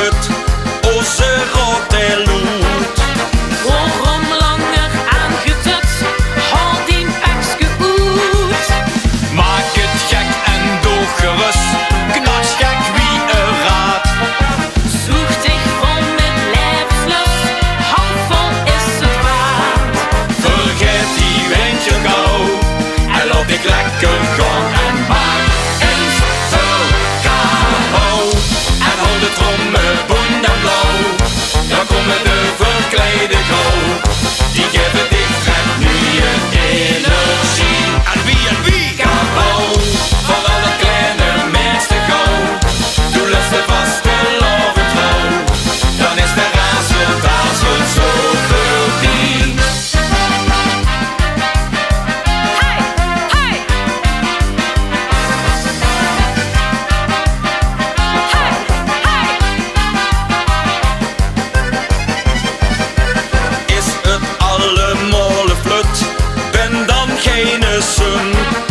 flut, onze rot en loet. Waarom langer aangetut, hou die pakske uit. Maak het gek en doe gerust, knars gek wie er raadt. Zoek dich vol met levenslust, hou vol is het waard. Vergeet die windje gauw en laat ik lekker gaan en maak eens veel kou. En hou de trommel boen en blauw, dan komen de verkleide gauw. Die geven dit trek nu je energie. En wie kabouw, van alle kleine mensen gauw. Doe lusten vast geloof en trouw, dan is de razel zo verdiend. Hey, hey. Hey, hey. Is het allemaal een flut, ben dan geen sun.